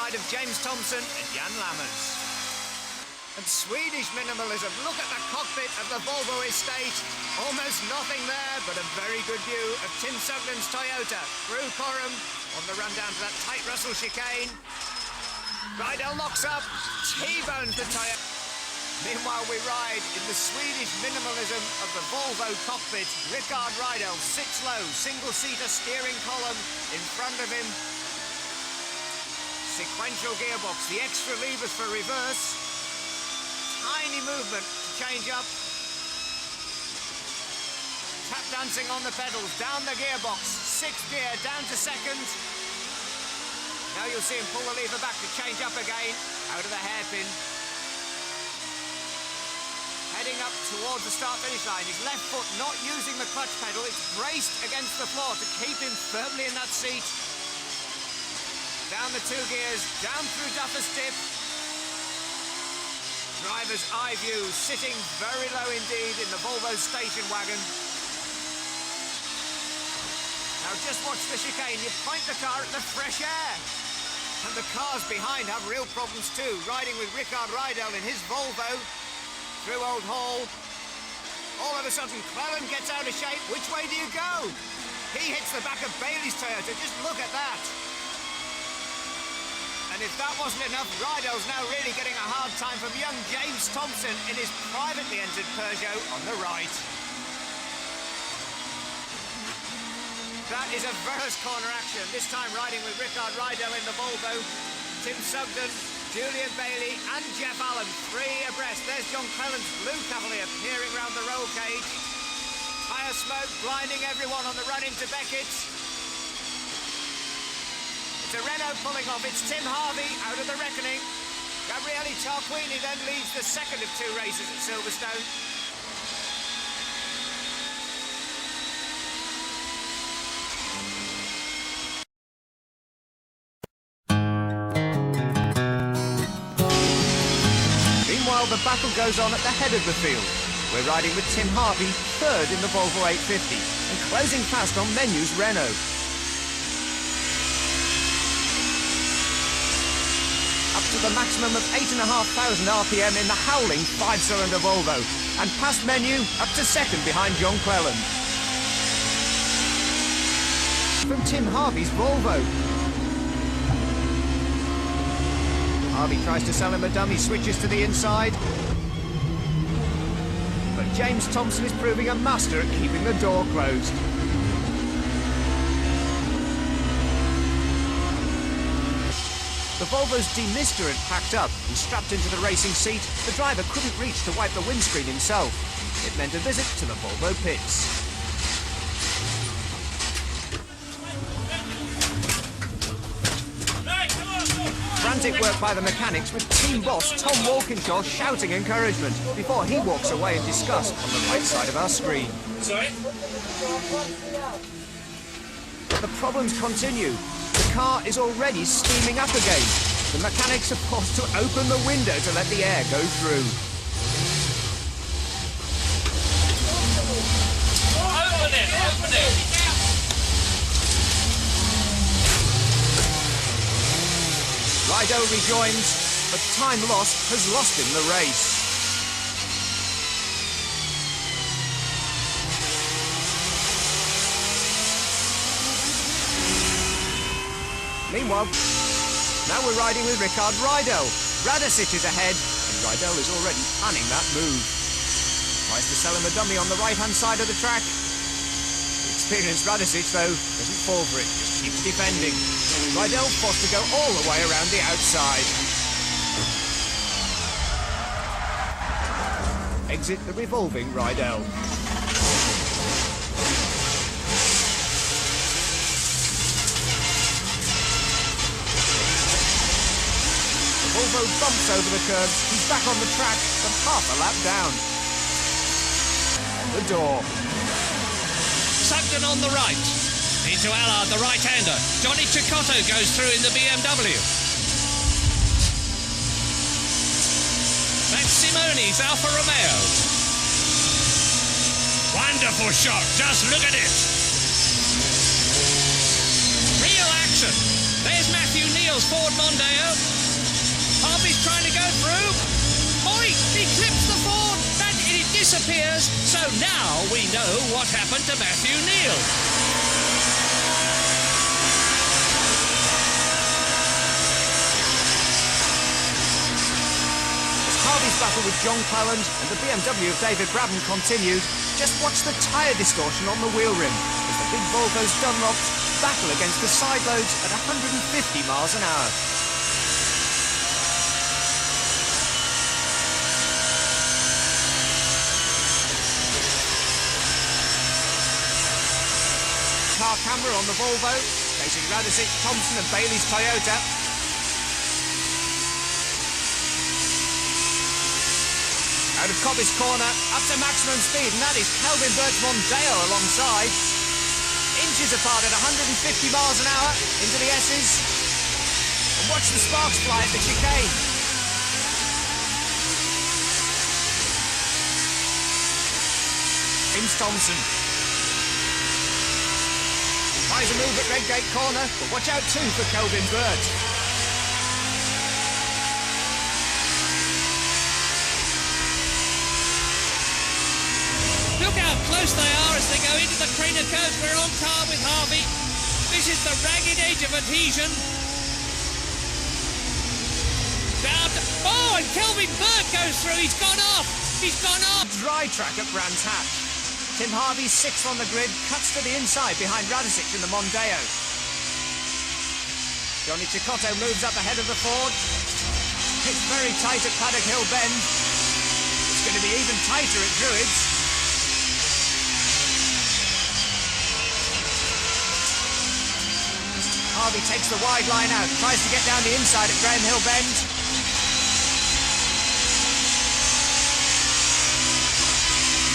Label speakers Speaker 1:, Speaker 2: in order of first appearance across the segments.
Speaker 1: side of James Thompson and Jan Lammers. And Swedish minimalism. Look at the cockpit of the Volvo estate. Almost nothing there, but a very good view of Tim Sugden's Toyota through Coram on the run down to that tight Russell chicane. Rydell locks up, T-bones the Toyota. Meanwhile, we ride in the Swedish minimalism of the Volvo cockpit. Rickard Rydell sits low, single-seater steering column in front of him. Sequential gearbox, the extra levers for reverse. Tiny movement to change up. Tap dancing on the pedals, down the gearbox. Sixth gear, down to second. Now you'll see him pull the lever back to change up again, out of the hairpin. Heading up towards the start-finish line. His left foot not using the clutch pedal. It's braced against the floor to keep him firmly in that seat. Down the two gears, down through Duffer's Dip. Driver's eye view, sitting very low indeed in the Volvo station wagon. Now just watch the chicane. You point the car at the fresh air. And the cars behind have real problems too. Riding with Rickard Rydell in his Volvo. Through Old Hall. All of a sudden, Clelland gets out of shape. Which way do you go? He hits the back of Bailey's Toyota. Just look at that. And if that wasn't enough, Rydell's now really getting a hard time from young James Thompson in his privately entered Peugeot on the right. That is a first corner action. This time riding with Rickard Rydell in the Volvo. Tim Sugden, Julian Bailey and Jeff Allen, three abreast. There's John Cleland's Blue Cavalier peering round the roll cage. Tyre smoke blinding everyone on the run into Beckett. It's a Renault pulling off. It's Tim Harvey out of the reckoning. Gabriele Tarquini then leads the second of two races at Silverstone. The battle goes on at the head of the field. We're riding with Tim Harvey, third in the Volvo 850, and closing fast on Menu's Renault. Up to the maximum of 8,500 RPM in the howling five-cylinder Volvo, and past Menu, up to second behind John Cleland. From Tim Harvey's Volvo. Harvey tries to sell him a dummy, switches to the inside. But James Thompson is proving a master at keeping the door closed. The Volvo's demister had packed up and strapped into the racing seat. The driver couldn't reach to wipe the windscreen himself. It meant a visit to the Volvo pits. Frantic work by the mechanics with team boss Tom Walkinshaw shouting encouragement before he walks away in disgust on the right side of our screen.
Speaker 2: Sorry?
Speaker 1: But the problems continue. The car is already steaming up again. The mechanics are forced to open the window to let the air go through.
Speaker 2: Open it! Open it!
Speaker 1: Rydell rejoins, but time lost has lost him the race. Meanwhile, now we're riding with Rickard Rydell. Radicic is ahead, and Rydell is already planning that move. Tries to sell him a dummy on the right-hand side of the track. The experienced Radicic, though, doesn't fall for it, just keeps defending. Rydell forced to go all the way around the outside. Exit the revolving Rydell. The Volvo bumps over the curbs. He's back on the track, but half a lap down. The door.
Speaker 2: Sugden on the right. Into Allard, the right-hander. Johnny Cicotto goes through in the BMW. That's Simone's Alfa Romeo. Wonderful shot, just look at it. Real action. There's Matthew Neal Neil's Ford Mondeo. Harvey's trying to go through. Oi, he clips the Ford and it disappears. So now we know what happened to Matthew Neil.
Speaker 1: Harvey's battle with John Cleland and the BMW of David Brabham continued. Just watch the tyre distortion on the wheel rim as the big Volvo's Dunlops battle against the side loads at 150 miles an hour. Car camera on the Volvo, facing Radicic, Thompson and Bailey's Toyota. Out of Coppice corner, up to maximum speed, and that is Kelvin Burt's Mondeo alongside. Inches apart at 150 miles an hour into the S's. And watch the sparks fly at the chicane. James Thompson. Tries a move at Redgate corner, but watch out too for Kelvin Burt.
Speaker 2: Look how close they are as they go into the Craner curves. We're on par with Harvey. This is the ragged edge of adhesion. Down. Oh, and Kelvin Burt goes through. He's gone off. He's gone off.
Speaker 1: Dry track at Brands Hatch. Tim Harvey, sixth on the grid, cuts to the inside behind Radicic in the Mondeo. Johnny Cicotto moves up ahead of the Ford. It's very tight at Paddock Hill Bend. It's going to be even tighter at Druids. Harvey takes the wide line out, tries to get down the inside at Graham Hill Bend.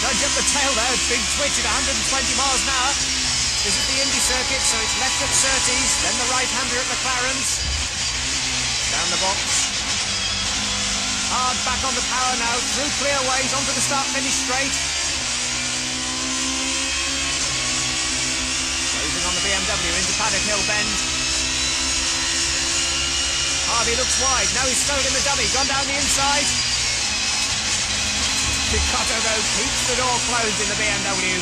Speaker 1: Nudge up the tail there, big twitch at 120 miles an hour. This is the Indy circuit, so it's left at Surtees, then the right-hander at McLaren's. Down the box. Hard back on the power now, through clear ways, onto the start-finish straight. Closing on the BMW into Paddock Hill Bend. Harvey looks wide, now he's thrown in the dummy, gone down the inside. Cicotto though keeps the door closed in the BMW.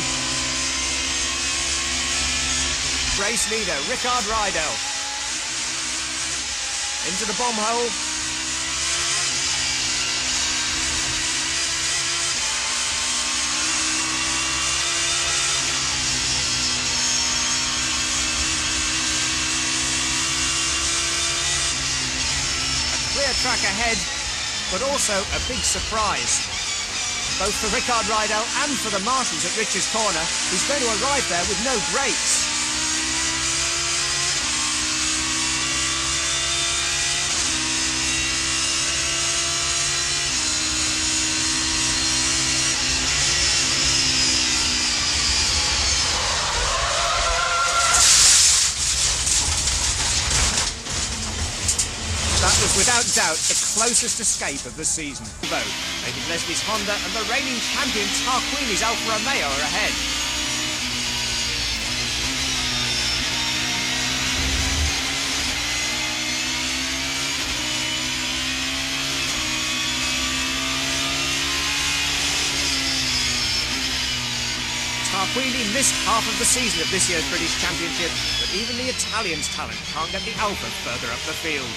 Speaker 1: Race leader, Rickard Rydell. Into the bomb hole. Clear track ahead, but also a big surprise. Both for Rickard Rydell and for the marshals at Rich's corner, who's going to arrive there with no brakes. That was without doubt the closest escape of the season. David Leslie's Honda and the reigning champion Tarquini's Alfa Romeo are ahead. Tarquini missed half of the season of this year's British Championship, but even the Italians' talent can't get the Alfa further up the field.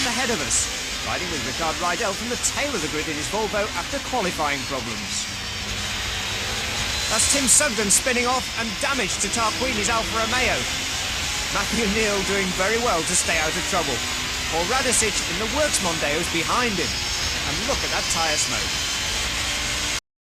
Speaker 1: Ahead of us, riding with Rickard Rydell from the tail of the grid in his Volvo after qualifying problems. That's Tim Sugden spinning off and damage to Tarquini's Alfa Romeo. Matthew Neil doing very well to stay out of trouble. Paul Radicic in the works Mondeos behind him. And look at that tyre smoke.